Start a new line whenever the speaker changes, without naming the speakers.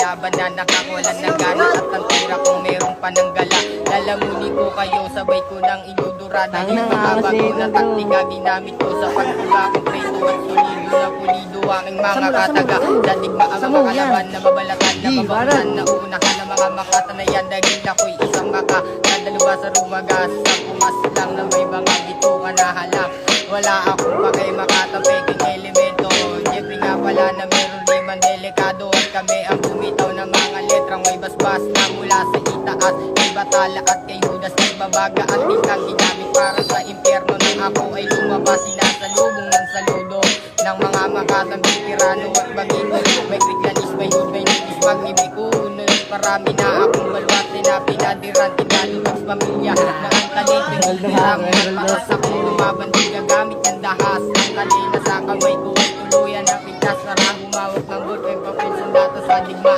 kalaban na nakakulan ng gana at ang tira kung meron pa ng gala. Lalamuni ko kayo, sabay ko nang idudura dahil mga bago na taktika ginamit ko sa pagtula kong preso at solido na pulido aking mga kataga. Dadigma ang mga kalaban na babalatan na mabakulan na uunahan ng mga makatanayan dahil ako'y isang maka nadaluba sa rumagas sa pumas lang na may mga bitukan na halak. Wala akong pakay makatapeking elemento. Jeffrey nga pala na meron rimang delikado at kami ang bumitaw ng mga letrang may basbas na mula sa itaas. Kay Batala at kay Judas ay babaga at isang ginamit para sa impyerno nang ako ay lumabas. Sinasalubong ng saludo ng mga makatambing tirano at bagino. May kriklanis, may hood, may nipis, magnibikuno. Marami na akong balwate na pinadiran, tinalubos pamilya na ang talento marami at patas akong lumaban din gagamit ng dahas. Ang kanina sa kamay ko ay tuluyan na pintas, sarang humawak ng ballpen, papel, sandata sa digma.